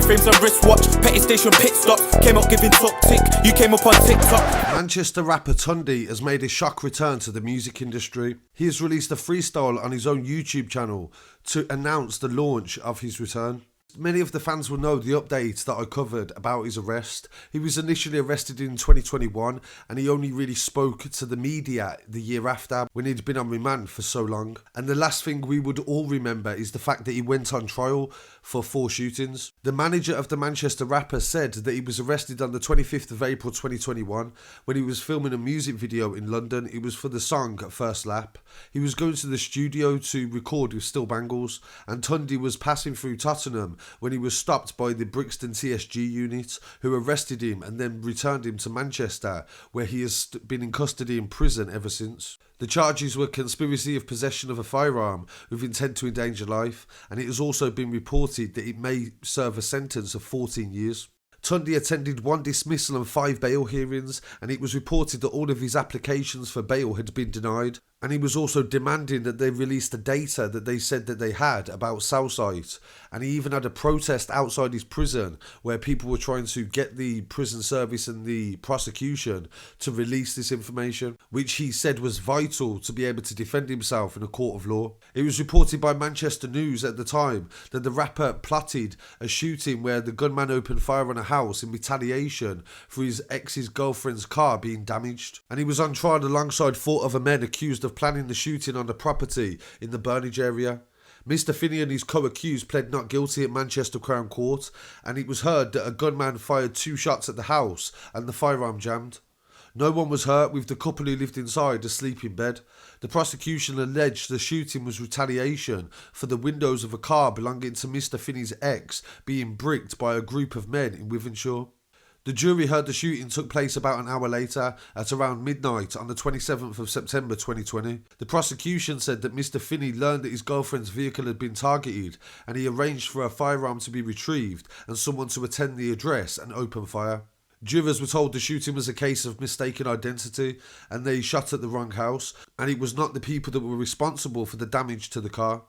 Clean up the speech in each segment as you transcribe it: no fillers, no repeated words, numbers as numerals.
frames and wristwatch, petty station pit stops. Came up giving top tick, you came up on TikTok. Manchester rapper Tunde has made a shock return to the music industry. He has released a freestyle on his own YouTube channel to announce the launch of his return. Many of the fans will know the updates that I covered about his arrest. He was initially arrested in 2021 and he only really spoke to the media the year after when he'd been on remand for so long. And the last thing we would all remember is the fact that he went on trial for 4 shootings. The manager of the Manchester rapper said that he was arrested on the 25th of April 2021 when he was filming a music video in London. It was for the song First Lap. He was going to the studio to record with Steel Banglez, and Tunde was passing through Tottenham when he was stopped by the Brixton TSG unit, who arrested him and then returned him to Manchester, where he has been in custody in prison ever since. The charges were conspiracy of possession of a firearm with intent to endanger life, and it has also been reported that it may serve a sentence of 14 years. Tunde attended 1 dismissal and 5 bail hearings, and it was reported that all of his applications for bail had been denied, and he was also demanding that they release the data that they said that they had about cell sites. And he even had a protest outside his prison where people were trying to get the prison service and the prosecution to release this information, which he said was vital to be able to defend himself in a court of law. It was reported by Manchester News at the time that the rapper plotted a shooting where the gunman opened fire on a house in retaliation for his ex's girlfriend's car being damaged, and he was on trial alongside 4 other men accused of planning the shooting on the property in the Burnage area. Mr. Finney and his co-accused pled not guilty at Manchester Crown Court, and it was heard that a gunman fired 2 shots at the house and the firearm jammed. No one was hurt, with the couple who lived inside asleep in bed. The prosecution alleged the shooting was retaliation for the windows of a car belonging to Mr. Finney's ex being bricked by a group of men in Wythenshawe. The jury heard the shooting took place about an hour later, at around midnight on the 27th of September 2020. The prosecution said that Mr. Finney learned that his girlfriend's vehicle had been targeted, and he arranged for a firearm to be retrieved and someone to attend the address and open fire. Jurors were told the shooting was a case of mistaken identity and they shot at the wrong house, and it was not the people that were responsible for the damage to the car.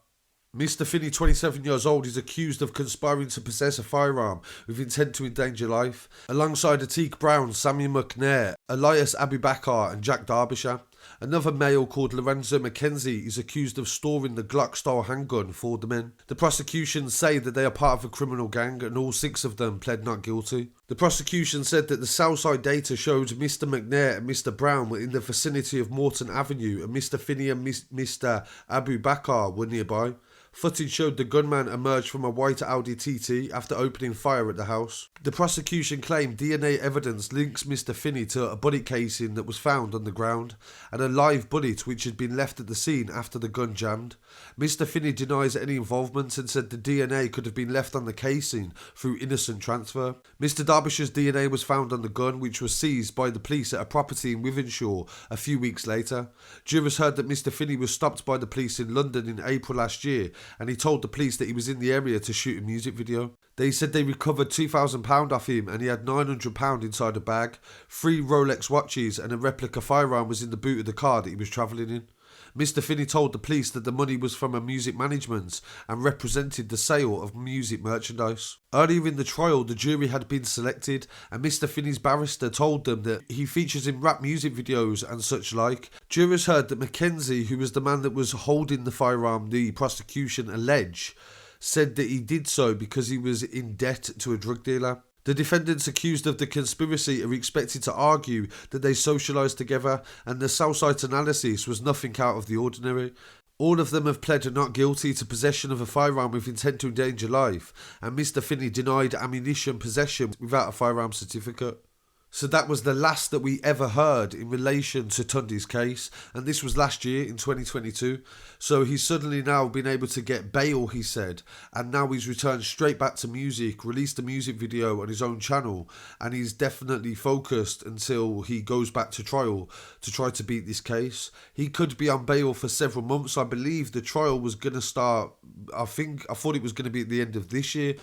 Mr. Finney, 27 years old, is accused of conspiring to possess a firearm with intent to endanger life, alongside Atik Brown, Samuel McNair, Elias Abubakar and Jack Derbyshire. Another male called Lorenzo Mackenzie is accused of storing the Glock-style handgun for the men. The prosecution say that they are part of a criminal gang, and all 6 of them pled not guilty. The prosecution said that the Southside data showed Mr. McNair and Mr. Brown were in the vicinity of Morton Avenue, and Mr. Finney and Mr. Abubakar were nearby. Footage showed the gunman emerge from a white Audi TT after opening fire at the house. The prosecution claimed DNA evidence links Mr. Finney to a bullet casing that was found on the ground and a live bullet which had been left at the scene after the gun jammed. Mr. Finney denies any involvement and said the DNA could have been left on the casing through innocent transfer. Mr. Derbyshire's DNA was found on the gun, which was seized by the police at a property in Wythenshawe a few weeks later. Jurors heard that Mr. Finney was stopped by the police in London in April last year, and he told the police that he was in the area to shoot a music video. They said they recovered £2,000 off him, and he had £900 inside a bag. 3 Rolex watches and a replica firearm was in the boot of the car that he was travelling in. Mr. Finney told the police that the money was from a music management and represented the sale of music merchandise. Earlier in the trial, the jury had been selected, and Mr. Finney's barrister told them that he features in rap music videos and such like. Jurors heard that Mackenzie, who was the man that was holding the firearm the prosecution allege, said that he did so because he was in debt to a drug dealer. The defendants accused of the conspiracy are expected to argue that they socialised together, and the cell site analysis was nothing out of the ordinary. All of them have pled not guilty to possession of a firearm with intent to endanger life, and Mr. Finney denied ammunition possession without a firearm certificate. So that was the last that we ever heard in relation to Tunde's case, and this was last year in 2022. So he's suddenly now been able to get bail, he said, and now he's returned straight back to music, released a music video on his own channel, and he's definitely focused until he goes back to trial to try to beat this case. He could be on bail for several months. I believe the trial was going to start, I thought it was going to be at the end of this year,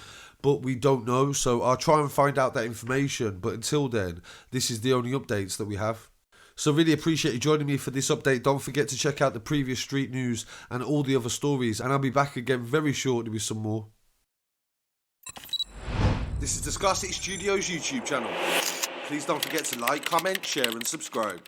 but we don't know, so I'll try and find out that information. But until then, this is the only updates that we have. So really appreciate you joining me for this update. Don't forget to check out the previous street news and all the other stories, and I'll be back again very shortly with some more. This is the Scarcity Studios YouTube channel. Please don't forget to like, comment, share and subscribe.